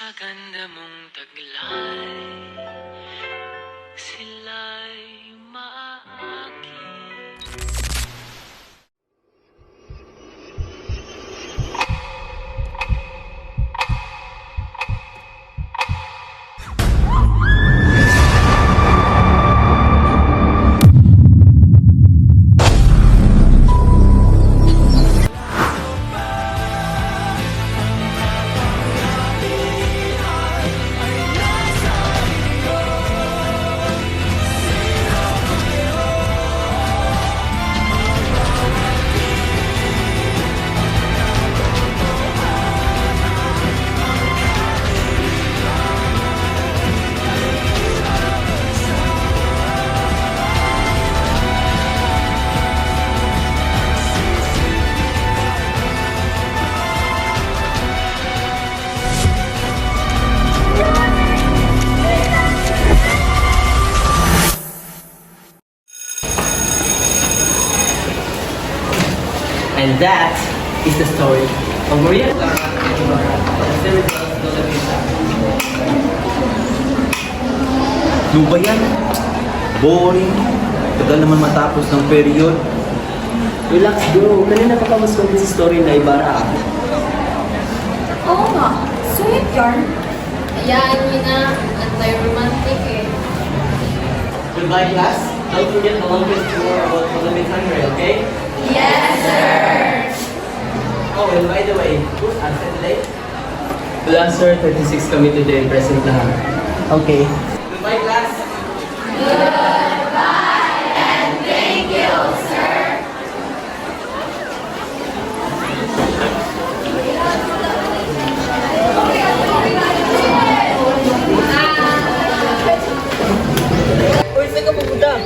Sa ganda mong taglay, sila'y maaakit. And that is the story of Maria. Ano ba yan? Boring. Tagal naman matapos ng period. Relax bro, kanina pa ka mas sa story na Ibarra. Oo nga, sweet yarn. Ayan, yun na. Anti-romantic eh. Goodbye class. Don't forget the longest tour about Philippine country, okay? Yes, sir! Oh, and by the way, who's absent today? Wala sir, 36 kami today, present lahat. Okay. Goodbye class. Thank you, sir! Uy, saan ka pupunta?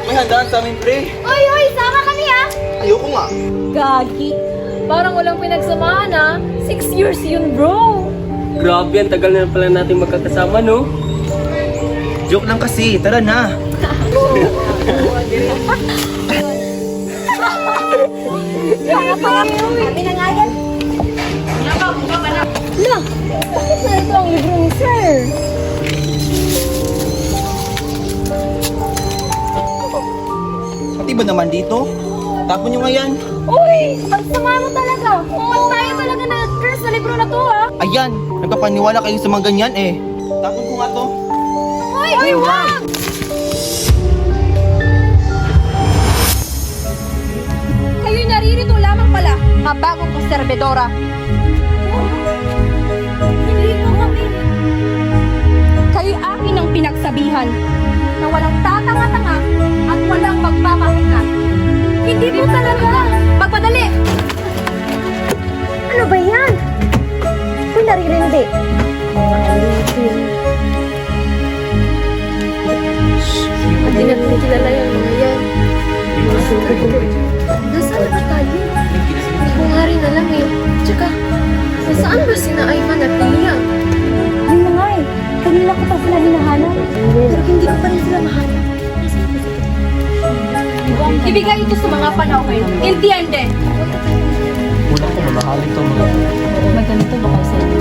May handaan sa amin, pre. Oy, sama kami ah! Ayoko nga. Gagi. Parang walang pinagsamahan ah. 6 years yun, bro. Grabe, ang tagal na pala natin magkakasama, no? Joke lang kasi. Tara na. Kaya pa kami na nga yan. La, bakit na ito ang libro ni sir? Pati ba naman dito? Tapon nyo nga yan. Uy, ang sama mo talaga. Kung tayo talaga na-curse sa libro na to ah. Ayan, nagpapaniwala kayo sa mga ganyan eh. Tapon ko nga to. Uy, wag! Kayo'y naririto lamang pala, mga bagong konserbedora. Hindi po kami. Kayo'y akin ang pinagsabihan na walang tatanga-tanga at walang magpapahinga. Hindi po talaga. Magpadali! Ano ba yan? Kung naririndi. Hindi natin kilala yung mga yan. Nasaan ba tayo? Hindi ko nga rin alam eh. Tsaka, saan ba sina Ivan at Lilia? Yun na nga eh. Kanila ko pa sila hinahanap. Pero hindi ko pa rin sila mahanap. Ibigay ito sa mga panahon. Entiende? Una ko, mamahalin to mga... May ganito ba kayo sa inyo?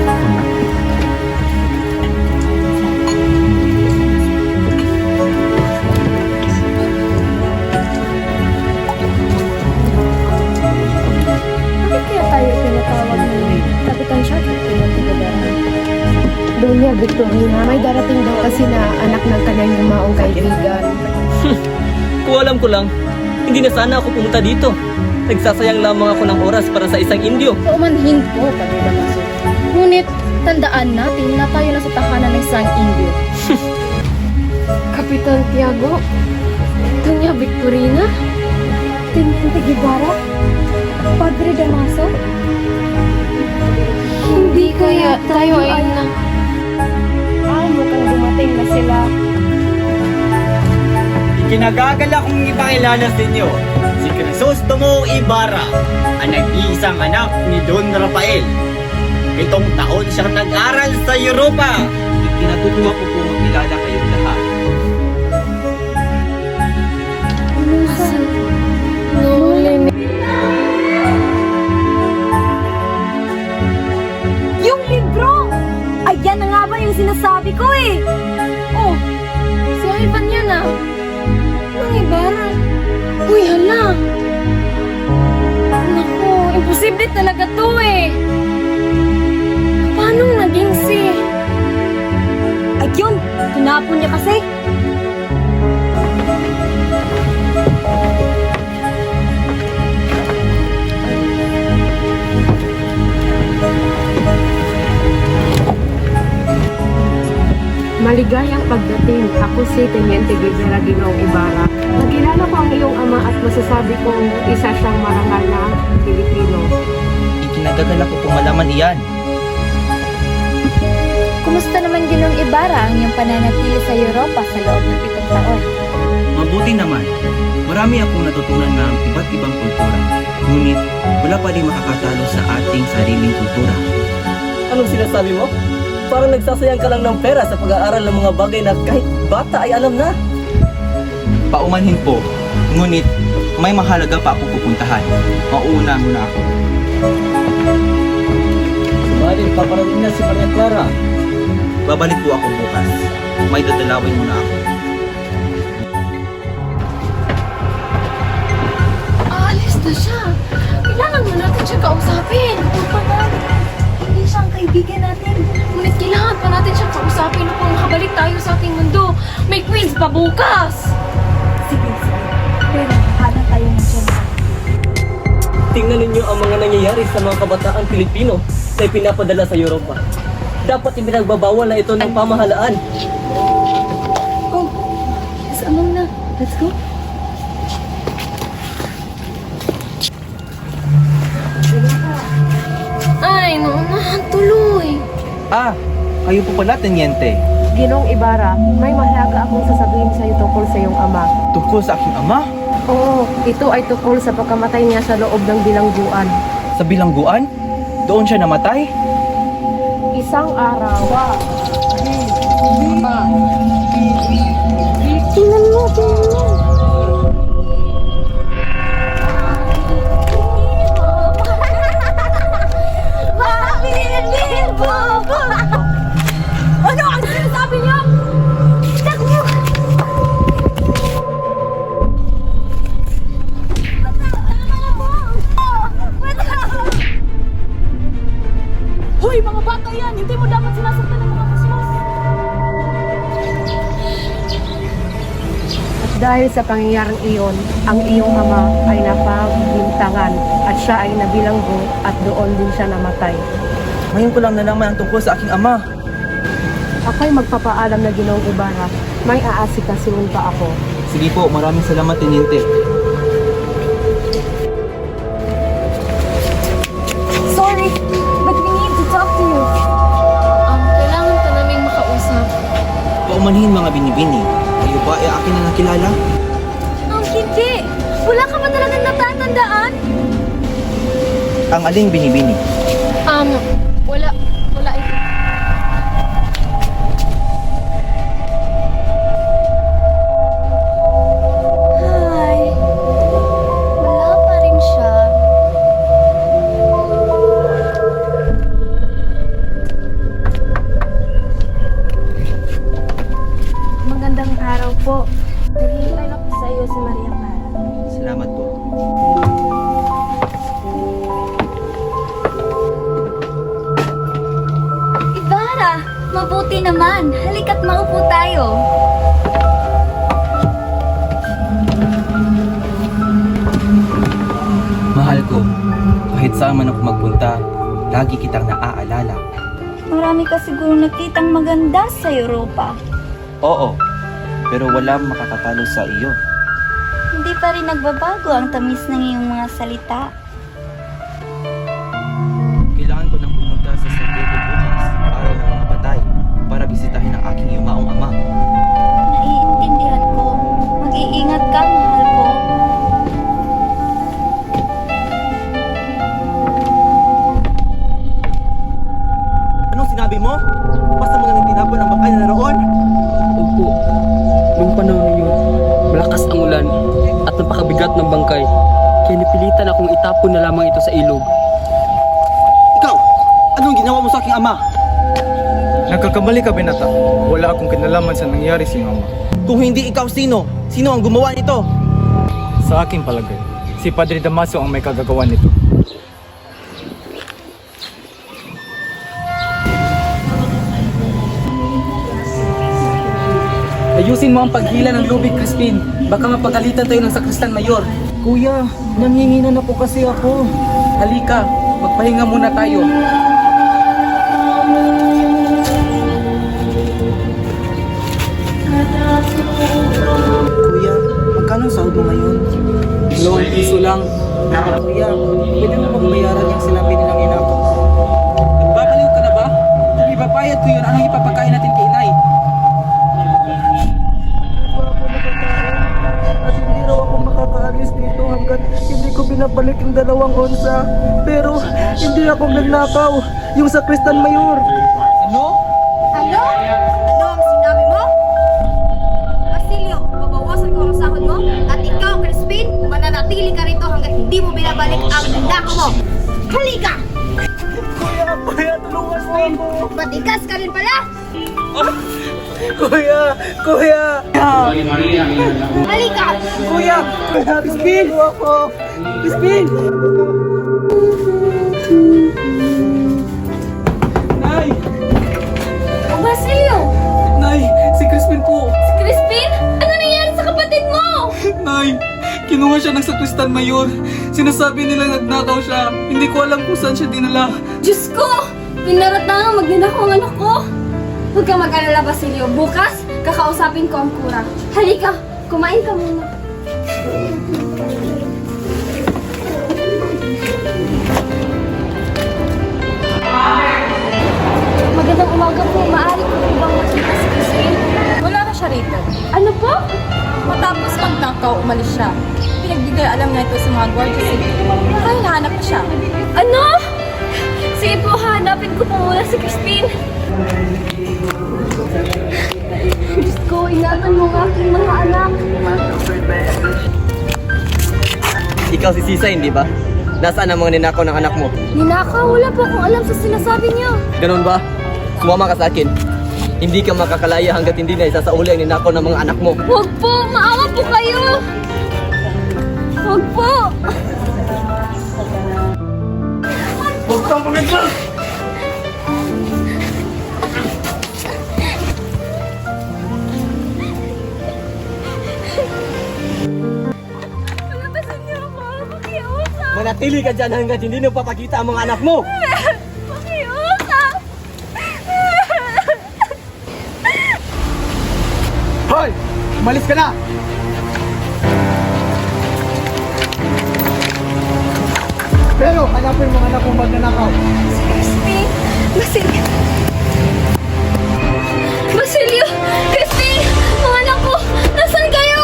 Bakit kaya tayo pinatawag ni Kapitan Shark? Doña Victorina, may darating daw kasi na anak ng kanyang yumaong kaibigan. Kung alam ko lang, hindi na sana ako pumunta dito. Nagsasayang lamang ako ng oras para sa isang Indio. Paumanhin po, Pagdamaso. Ngunit, tandaan natin na tayo na sa tahanan ng isang Indio. Kapitan Tiago, Doña Victorina? Teniente Guevara, Padre Damaso. Hindi kaya tayo ay na... Mukhang dumating na sila. Kinagagala kong ipakilala sa inyo si Crisostomo Ibarra, ang nag-iisang anak ni Don Rafael. 7 taon siyang nag-aral sa Europa. Ikinatutuwa ko po makilala kayong lahat. Yung libro! Ayan ang yung sinasabi ko eh. Oh, si Ivan yan ah. Nang Ibarra. Uy, hala. Naku, imposible talaga to eh. Paano naging si... Ay yun, tinapon niya kasi. Maligayang pagdating. Ako si Teniente Guevara Ginoong Ibarra. Nakilala ko ang iyong ama at masasabi kong isa siyang marangal na Pilipino. Ikinagagalak ko kung malaman iyan. Kumusta naman Ginoong Ibarra ang iyong pananatili sa Europa sa loob ng 7 taon? Mabuti naman. Marami akong natutunan ng iba't ibang kultura. Ngunit wala pa rin makakatalo sa ating sariling kultura. Anong sinasabi mo? Parang nagsasayang ka lang ng pera sa pag-aaral ng mga bagay na kahit bata ay alam na. Paumanhin po, ngunit may mahalaga pa akong pupuntahan. Mauna muna ako. Subalit, paparating na si Maria Clara. Babalik po ako bukas. May dadalawin muna ako. Aalis na siya. Kailangan mo natin siya kausapin. Hindi siyang kaibigan natin. Ngunit kailangan pa natin siya kausapin upang makabalik tayo sa ating mundo. May quiz pa bukas. Sige. Pero hanap tayo ng dyan. Tingnan ninyo ang mga nangyayari sa mga kabataang Pilipino na ipinapadala sa Europa. Dapat ipinagbabawal na ito ng pamahalaan. Oh, samang na. Let's go. Ay, naunahan tuloy. Ah, kayo po pala, Teniente. Ginoong Ibarra, may mahalaga akong sasabihin sa iyo tungkol sa iyong ama. Tungkol sa aking ama? Oo, ito ay tungkol sa pagkamatay niya sa loob ng bilangguan. Sa bilangguan? Doon siya namatay? Isang araw. Tingnan mo. Ano ang sinasabi niyo? Hoy, mga bata yan! Hindi mo dapat sinasaktan ng mga kusmas! At dahil sa pangyayaring iyon, ang iyong ama ay napagbintangan at siya ay nabilanggo at doon din siya namatay. Ngayon ko lang nalaman ang tungkol sa aking ama. Ako'y magpapaalam na Ginoong Ibarra. May aasikasuhin pa ako. Sige po, maraming salamat, Teniente. Sorry, but we need to talk to you. Kailangan ka naming makausap. Paumanhin mga binibini. Kayo ba ay akin na nakilala? Hindi. Wala ka ba talagang natatandaan? Ang aling binibini? Wala ito. Hi. Wala pa rin siya. Magandang araw po. Naghihintay na po sa iyo si Maria Clara. Salamat po. Ibarra, mabuti naman. Halika't maupo tayo. Mahal ko, kahit saan man ako magpunta, lagi kitang naaalala. Marami ka siguro nakitang maganda sa Europa. Oo, pero walang makakatalo sa iyo. Hindi pa rin nagbabago ang tamis ng iyong mga salita. Kailangan ko nang pumunta sa San Diego bukas, araw ng mga patay, para bisitahin ang aking yumaong ama. Naiintindihan ko. Mag-iingat ka, mahal ko. Anong sinabi mo? Basta mo nang tinapon ang bakay na naroon? Opo, noong panahon na yun, malakas ang ulan at napakabigat ng bangkay. Kaya napilitan akong itapon na lamang ito sa ilog. Ikaw! Anong ginawa mo sa aking ama? Nagkakamali ka, Binata. Wala akong kinalaman sa nangyari si Mama. Kung hindi ikaw, sino? Sino ang gumawa nito? Sa aking palagay, si Padre Damaso ang may kagagawa nito. Ayusin mo ang paghila ng lubig, Crispin. Baka mapagalitan tayo ng sakristan mayor. Kuya, nanginginan na po kasi ako. Halika, magpahinga muna tayo. Kuya, magkano ang sahod mo ngayon? 2 piso lang. Kuya, pwede mo bang bayaran yung sinabi nilang ina ko? Nagbabaliw ka na ba? Kung ipapayad ko yun, anong ipapakain natin kay Inay? At hindi raw ako makakaalis dito hanggat hindi ko binabalik yung 2 onsa. Pero hindi ako nagnakaw. Yung sakristan mayor. Ano? Ano? Ano ang sinabi mo? Basilio, babawasan ko ang sahod mo at ikaw, Crispin, mananatili ka rito hanggang hindi mo binabalik ang nako mo. Halika! Kuya, tulungan mo ako. Matigas ka rin pala! Kuya! Kuya! Halika! Kuya! Crispin! Ako! Crispin! Nay! Basilio! Nay! Si Crispin po! Crispin? Ano nangyari sa kapatid mo? Nay! Kinuha siya ng sakristan mayor. Sinasabi nila nagnakaw siya. Hindi ko alam kung saan siya dinala. Diyos ko! Pinaratangang magdinako ang anak ko! Huwag kang mag-alala, Basilio. Bukas, kakausapin ko ang kura. Halika, kumain ka muna. Magandang umaga po. Maaari ko po bang makita si Crispin? Wala na siya rito. Ano po? Matapos magnakaw, umalis siya. Pinagbigay alam na ito sa mga gwardiya city. Kaya nahanap na siya. Ano? Sige po, hanapin ko po muna si Crispin. Diyos ko, ingatan mo ang aking mga anak. Ikaw si Sisa, hindi ba? Nasaan ang mga ninakaw ng anak mo? Ninakaw, wala po akong alam sa sinasabi niya. Ganun ba? Sumama ka sa akin. Hindi ka makakalaya hanggat hindi na isasauli ang ninakaw ng mga anak mo. Huwag po, maawa po kayo. Huwag po. Huwag kang pagkakal! Palabasan niyo ako. Pakiusap. Manatili ka dyan hanggat hindi na papakita ang mga anak mo! Pakiusap. Hoy! Umalis ka na! Pero hanapin mo ang anak kong magnanakaw. Crispin! Basilio! Basilio! Crispin! Mga anak ko! Nasaan kayo?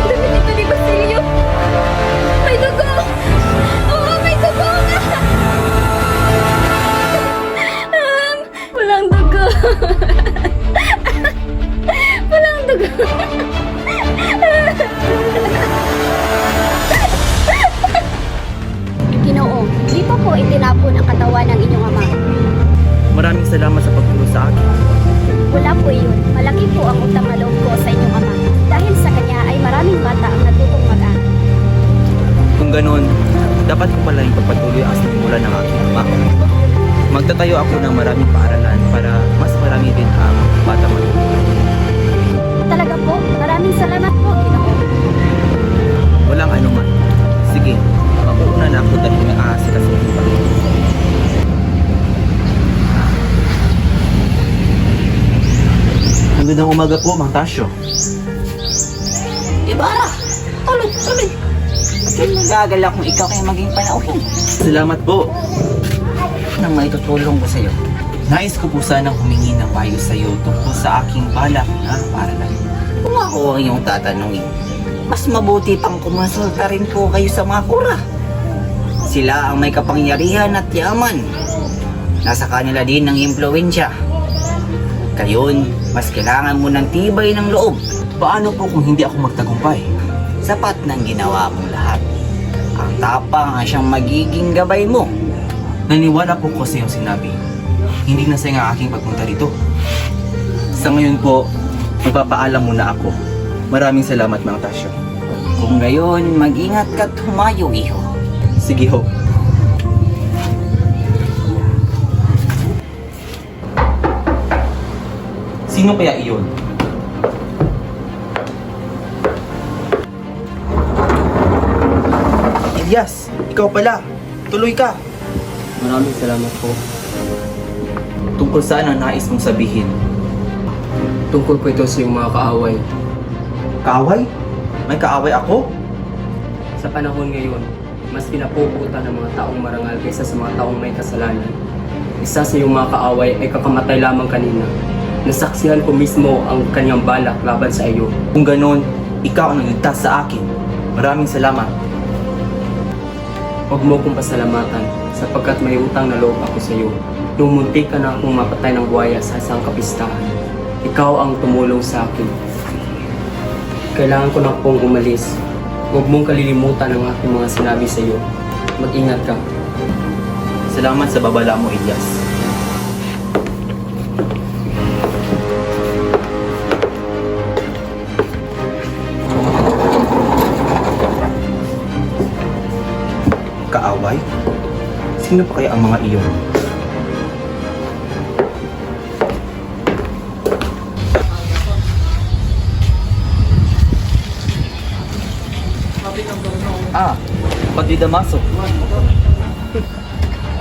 Damit ito ni Basilio! May dugo! Oo, may dugo nga! Walang dugo! Walang dugo! Ginoo, di pa po itinapon ang katawan ng inyong ama. Maraming salamat sa pagtulong sa akin. Wala po iyon. Malaki po ang utang na loob ko sa inyong ama. Dahil sa kanya ay maraming bata ang natutong mag-aral. Kung ganon, dapat ko pala yung pagpatuloy ang simula ng aking ama. Magtatayo ako ng maraming paaralan para mas marami din ang bata matutunan. Talaga po, maraming salamat po, Ginoo. Walang anuman. Sige, makuuna na ako dahil may aasikasuhin pa. Magandang umaga po, Mang Tasyo. Ibarra! Tuloy! Nagagal akong ikaw kaya maging panauhin. Salamat po. Nang may tutulong ko sa'yo. Nais ko po sanang humingi ng payo sa iyo tungkol sa aking balak na paaralan. Kung ako ang iyong tatanungin, mas mabuti pang kumonsulta rin po kayo sa mga kura. Sila ang may kapangyarihan at yaman. Nasa kanila din ang impluensya. Kayon, mas kailangan mo ng tibay ng loob. Paano po kung hindi ako magtagumpay? Sapat ng ginawa mong lahat. Ang matapang ang siyang magiging gabay mo. Naniwala po ko sa iyong sinabi. Hindi na sayang ang aking pagpunta rito. Sa ngayon po, magpapaalam muna ako. Maraming salamat, Mang Tasyo. Kung gayon, mag-ingat ka't humayo, iho. Sige ho. Sino kaya iyon? Elias, ikaw pala. Tuloy ka. Maraming salamat po. Tungkol saan ang nais mong sabihin? Tungkol po ito sa iyong mga kaaway. Kaaway? May kaaway ako? Sa panahon ngayon, mas pinapuputan ng mga taong marangal kaysa sa mga taong may kasalanan. Isa sa iyong mga kaaway ay kakamatay lamang kanina. Nasaksihan ko mismo ang kanyang balak laban sa iyo. Kung ganon, ikaw ang nagligtas sa akin. Maraming salamat. Huwag mo kong pasalamatan sapagkat may utang na loob ako sa iyo. Nung muntik ka na akong mapatay ng buhaya sa isang kapistahan, ikaw ang tumulong sa akin. Kailangan ko na pong umalis. Huwag mong kalilimutan ang aking mga sinabi sa iyo. Mag-ingat ka. Salamat sa babala mo, Elias. Kaaway? Sino pa kaya ang mga iyon? Padre Damaso.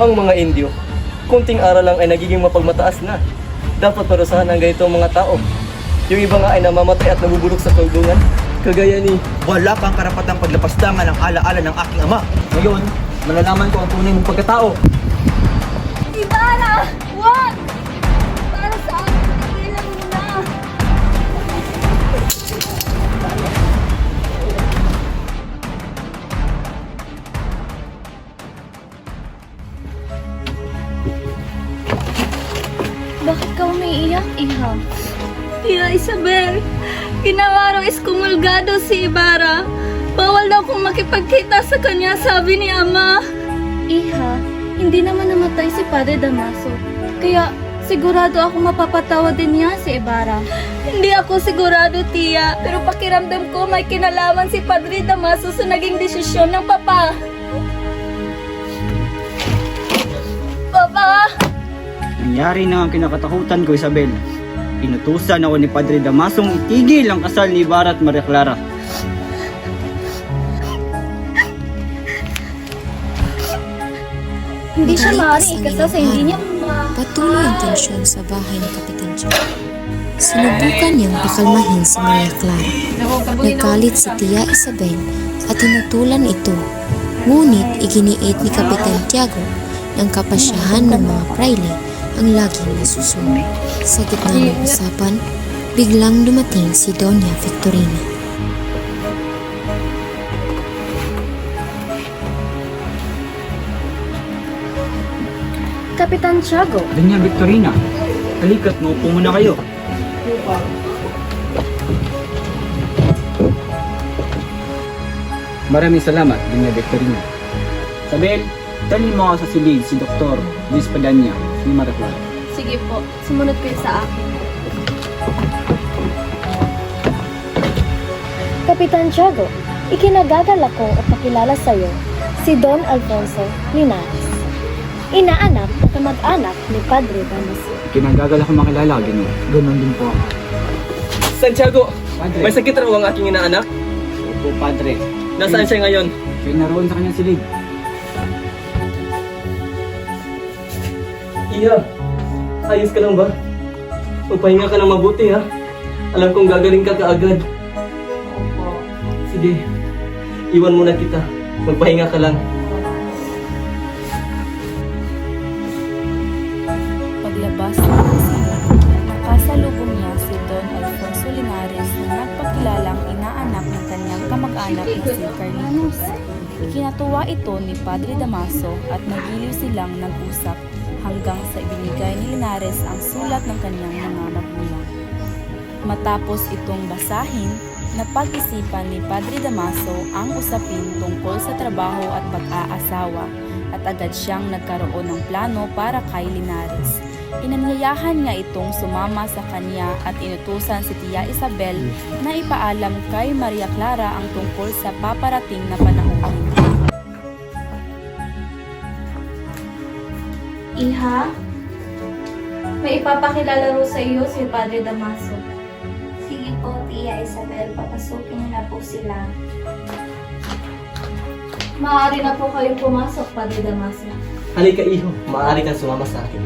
Ang mga Indio, kunting aral lang ay nagiging mapagmataas na. Dapat parusahan ang ganitong mga tao. Yung iba nga ay namamatay at nabubulok sa kulungan. Kagaya ni... Wala kang karapatang paglapastangan ang alaala ng aking ama. Ngayon, malalaman ko ang tunay mong pagkatao. Ibarra! Wag! Para sa akin, tigilan mo na. Bakit ka umiiyak, Iha? Tia Isabel, kinawaro iskumulgado si Ibarra. Bawal daw kong makipagkita sa kanya, sabi ni Ama. Iha, hindi naman namatay si Padre Damaso. Kaya sigurado ako mapapatawad din niya si Ibarra. Hindi ako sigurado, Tia. Pero pakiramdam ko may kinalaman si Padre Damaso sa naging desisyon ng Papa. Papa! Nangyari na ang kinakatakutan ko, Isabel. Inutusan ako ni Padre Damasong itigil ang kasal ni Ibarra at Maria Clara. Hindi siya maaaring ikasal sa hindi niya Patuloy ang tensyon sa bahay ni Kapitan Jack. Sinubukan niyang pakalmahin si Maria Clara. Nagkalit si Tia Isabel at tinutulan ito. Ngunit iginiit ni Kapitan Tiago ng kapasyahan ng mga praile ang laging nasusunod. Sa gitna ng usapan, biglang dumating si Doña Victorina. Kapitan Tiago. Doña Victorina, halika't maupo muna kayo. Maraming salamat, Doña Victorina. Isabel, dalhin mo ako sa silid si Dr. Luis Padania ni Maria Clara. Sige po, sumunod kayo sa akin. Kapitan Tiago, ikinagagalak ko at pakilala sa iyo si Don Alfonso Linares, inaanak at kamag-anak ni Padre Damaso. Kinagagal ako makilala, Gino. Ganon din po ako. Santiago, Padre. may sakit raw ang aking inaanak. Opo, Padre. Nasaan siya ngayon? Siya naroon sa kanyang silid. Iya, ayos ka lang ba? Magpahinga ka ng mabuti ha. Alam kong gagaling ka kaagad. Opo. Sige, iwan muna kita. Magpahinga ka lang. Paglabas ng kasila, nakasalubong niya si Don Alfonso Linares na nagpakilalang inaanak ng kanyang kamag-anak na si Carlitos. Ikinatuwa ito ni Padre Damaso at nagiliw silang nag-usap hanggang sa ibinigay ni Linares ang sulat ng kanyang mga magulang. Matapos itong basahin, Napag-isipan ni Padre Damaso ang usapin tungkol sa trabaho at pag-aasawa at agad siyang nagkaroon ng plano para kay Linares. Inanyayahan niya itong sumama sa kanya at inutusan si Tia Isabel na ipaalam kay Maria Clara ang tungkol sa paparating na panahon. Iha, may ipapakilala ro sa iyo si Padre Damaso. Sige po, Tia Isabel, papasukin niyo na po sila. Maaari na po kayong pumasok, Padre Damaso. Halika iho, maaari kang sumama sa akin.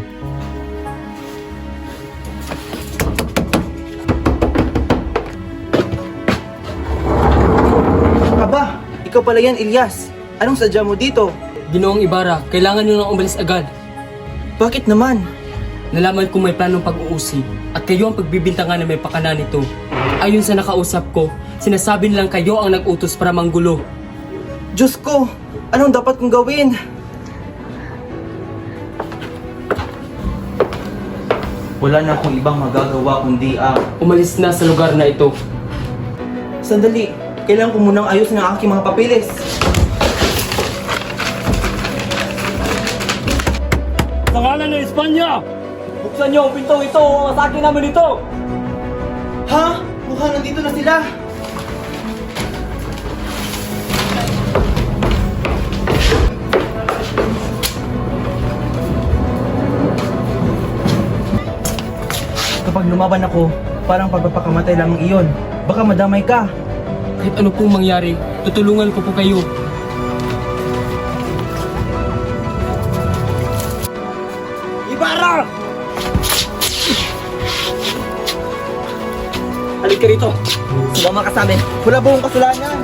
Aba, ikaw pala yan, Elias. Anong sadya mo dito? Ginoong Ibarra, kailangan nyo nang umalis agad. Bakit naman? Nalaman ko may planong pag-uusig at kayo ang pagbibintangan na may pakana nito. Ayon sa nakausap ko, sinasabi nilang kayo ang nag-utos para manggulo. Diyos ko, anong dapat kong gawin? Wala na akong ibang magagawa kundi Umalis na sa lugar na ito. Sandali, kailangan ko munang ayusin ang aking mga papeles. Sa ngalan ng Espanya! Buksan niyo ang pinto ito o masakin namin ito! Ha? Mukhang nandito na sila. Kapag lumaban ako, parang pagpapakamatay lamang iyon. Baka madamay ka. Kahit ano pong mangyari, tutulungan ko po kayo. Ibarra! Halika rito. Sumama ka sa amin. Wala buong kasalanan.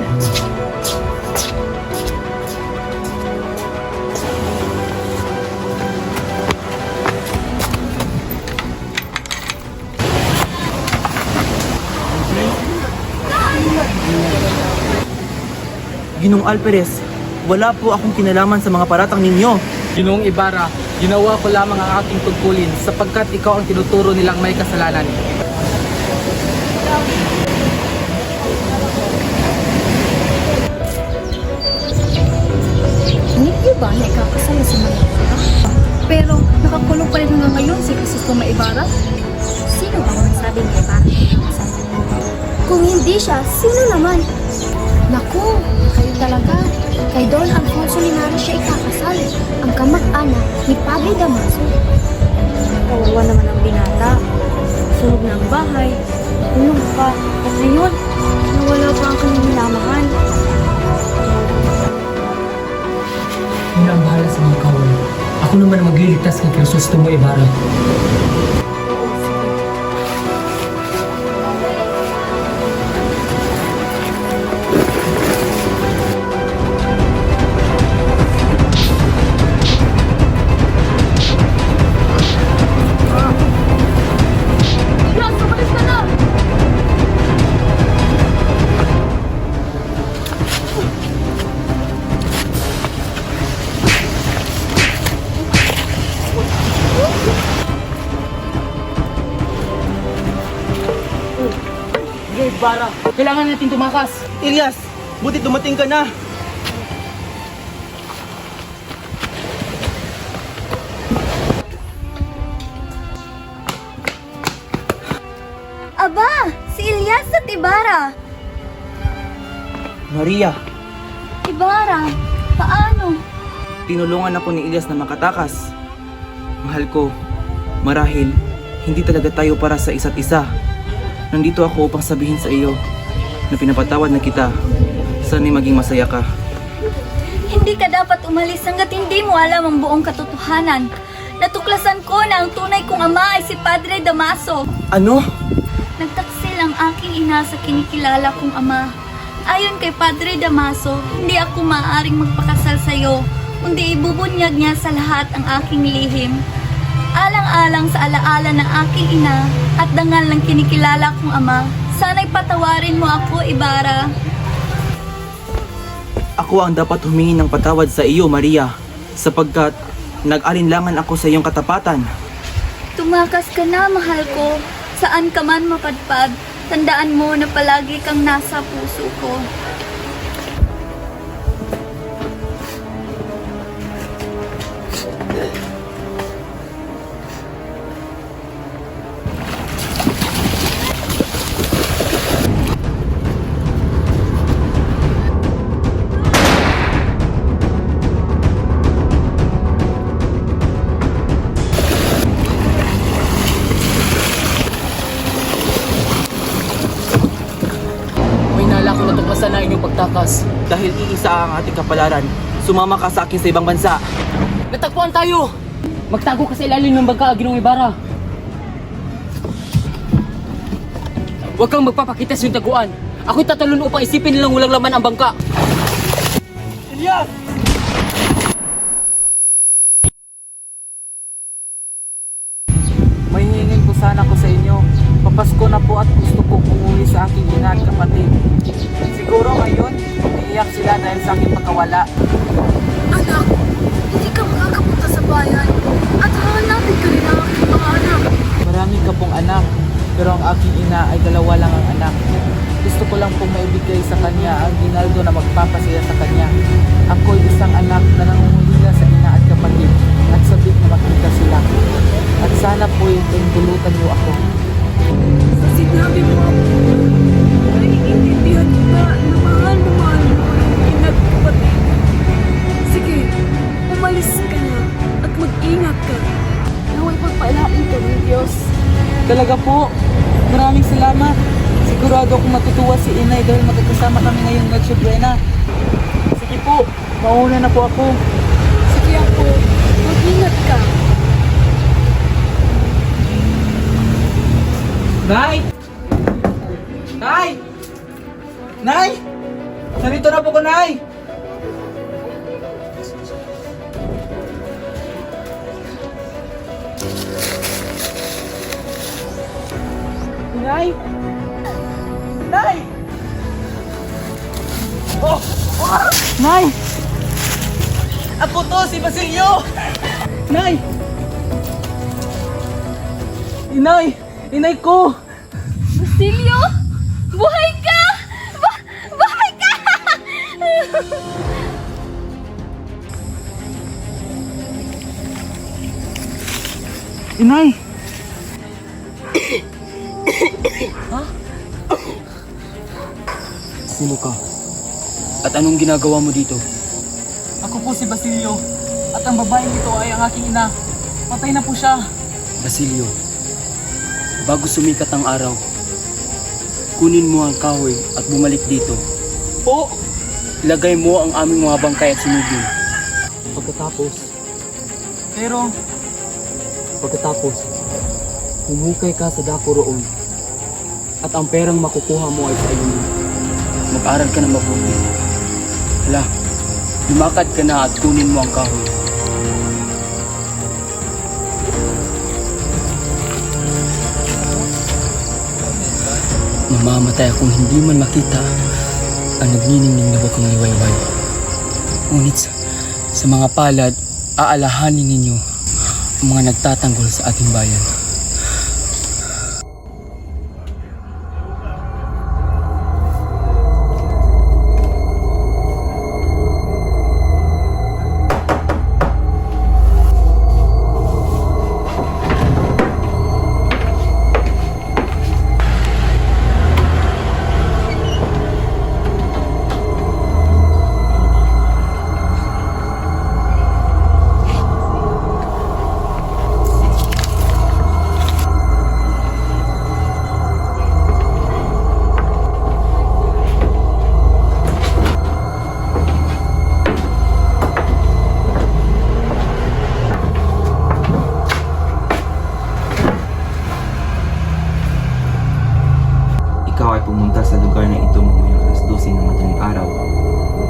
Ginong Alperes, wala po akong kinalaman sa mga paratang ninyo. Ginoong Ibarra, ginawa ko lamang ang aking tungkulin sapagkat ikaw ang tinuturo nilang may kasalanan. Hindi ba na ikakasal si Maria Clara? Pero nakakulong pa rin hanggang ngayon si Crisostoma Ibarra? Sino ba ang nagsabi ni Ibarra? Kung hindi siya, sino naman? Naku, kayo talaga. Kay Don Alfonso Linares siya ikakasal, ang kamag-anak ni Padre Damaso. Kawawa naman ang binata. Sunog na ang bahay. Ulong pa. At ngayon, nawala pa ang kanyang minamahal. Yun ang bahala sa mga kawan. Ako naman ang magliligtas kay Crisostomo Ibarra. Ibarra, kailangan natin tumakas. Elias, buti dumating ka na. Aba, si Elias at Ibarra. Maria, Ibarra, paano? tinulungan ako ni Elias na makatakas. Mahal ko, marahil hindi talaga tayo para sa isa't isa. Nandito ako upang sabihin sa iyo na pinapatawad na kita. Sana'y maging masaya ka. Hindi ka dapat umalis hanggat hindi mo alam ang buong katotohanan. Natuklasan ko na ang tunay kong ama ay si Padre Damaso. Ano? Nagtaksil ang aking ina sa kinikilala kong ama. Ayon kay Padre Damaso, hindi ako maaaring magpakasal sa iyo, kundi ibubunyag niya sa lahat ang aking lihim. Alang-alang sa alaala ng aking ina at dangal ng kinikilala kong ama, sana'y patawarin mo ako, Ibarra. Ako ang dapat humingi ng patawad sa iyo, Maria, sapagkat nag-alinlangan ako sa iyong katapatan. Tumakas ka na, mahal ko. Saan ka man mapadpad, Tandaan mo na palagi kang nasa puso ko. May nala ko natuklasan na inyong pagtakas. Dahil iisa ang ating kapalaran, sumama ka sa akin sa ibang bansa. Natagpuan tayo! Magtago ka sa ilalim ng bangka, Ginoong Ibarra. Huwag kang magpapakita sa iyong taguan. Ako'y tatalon upang isipin nilang walang laman ang bangka. Elias! May hingin po sana ko sa inyo. Papasko na po at gusto ko umuwi sa aking ina at kapatid. Siguro ngayon, umiiyak sila dahil sa aking pagkawala. Anak, hindi ka makakapunta sa bayan at hahanapin ka rin ang aking mga anak. Marami ka pong anak, pero ang aking ina ay dalawa lang ang anak. Gusto ko lang pong maibigay sa kanya ang ginaldo na magpapasaya sa kanya. Ako'y isang anak na nangunguliga sa ina at kapatid at sabik na makita sila. At sana po'y pulutan niyo ako. Sa sinabi mo, naiintindihan kita na mahal mo ang ina't kapatid. Sige, umalis ka na at mag-ingat ka. Naway pagpalain ka ng Diyos. Talaga po, maraming salamat. Sigurado akong matutuwa si inay dahil magkakasama kami ngayong Noche Buena. Sige po, mauna na po ako. Sige ako, mag-ingat ka. Nay! Nay! Nay! Narito na po ko, Nay! Nay! Nay! Oh! Oh! Nay! Ako to, si Basilio! Nay! Inay! Inay ko! Basilio! Buhay ka! Buhay ka! Inay! Sino ka? At anong ginagawa mo dito? Ako po si Basilio. At ang babaeng ito ay ang aking ina. Patay na po siya. Basilio, bago sumikat ang araw, kunin mo ang kahoy at bumalik dito. Po! Ilagay mo ang aming mga bangkay at sunugin. Pagkatapos, humukay ka sa dako roon. At ang perang makukuha mo ay sa iyo. Mag-aral ka na mabuti. Hala, lumakad ka na at kunin mo ang kahoy. Mamamatay akong hindi man makita ang nagniningning na bukang liwayway. Ngunit sa mga palad, aalahanin ninyo ang mga nagtatanggol sa ating bayan. Ikaw ay pumunta sa lugar na ito mamayang alas 12 ng madaling araw.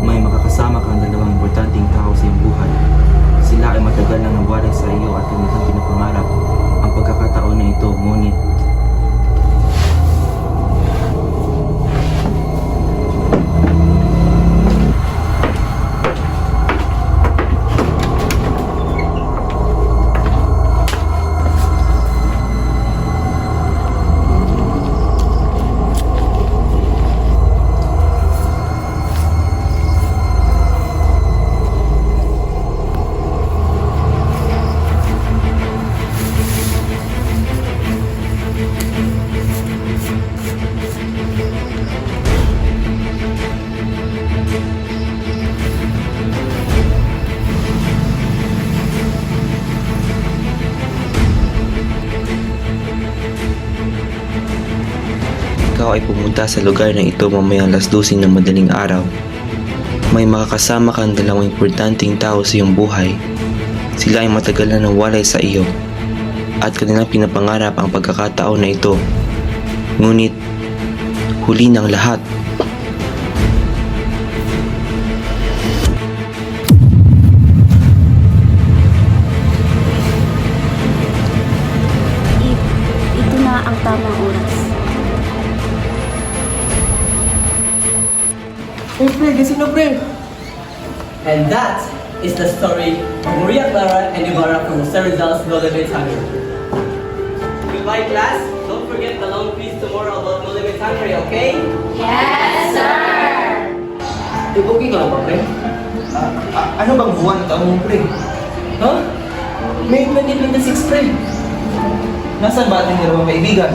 May makakasama kang dalawang importanteng tao sa iyong buhay. Sila ay matagal na nawari sa iyo at kanilang pinapangarap ang pagkakataon na ito, ngunit ikaw ay pumunta sa lugar na ito mamayang 12 ng madaling araw, may makakasama kang dalawang importanteng tao sa iyong buhay. Sila ay matagal na nawalay sa iyo at kanilang pinapangarap ang pagkakataon na ito. Ngunit, huli ng lahat, Ito na ang tamang oras. Pre, gising na pre! And that is the story of Maria Clara and Ibarra from Jose Rizal's Dolomite Hunter. Goodbye class, don't forget the long quiz tomorrow about Dolomite Hunter, okay? Yes, sir! Okay ka na ba, pre? Ano bang buwan at taon mo, pre? Ha? May 2026, pre. Nasaan ba ating dalawang kaibigan?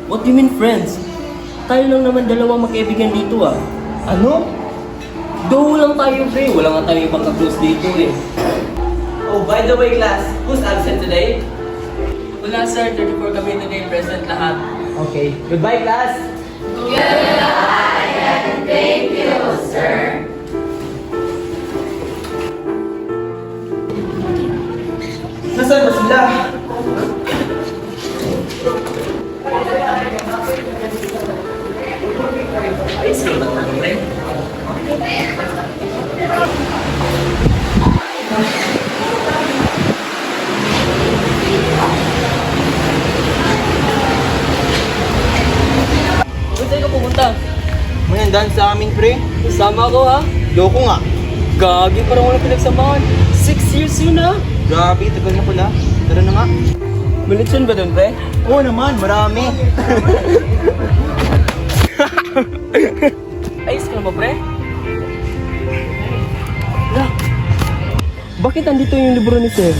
What do you mean, friends? Tayo lang naman dalawang magkaibigan dito, ah. Ano? Do lang tayo, pre. Wala nga tayo ibang ka-close dito, eh. Oh, by the way, class, who's absent today? Wala, sir. 34 kami today. Present lahat. Okay. Goodbye, class. Thank you, sir. Nasaan ba sila? Ay, salamat na, pre. Saan tayo ka pumunta? May handaan sa amin, pre. Sama ko, ha? Loko nga. Gagi, parang walang pinagsamahan. 6 years yun, ha? Grabe, tagal na pala. Tara na nga. May lechon ba dun, pre? Oo naman, marami. Ayos ka na ba, pre? Wala. Bakit andito yung libro ni Sir?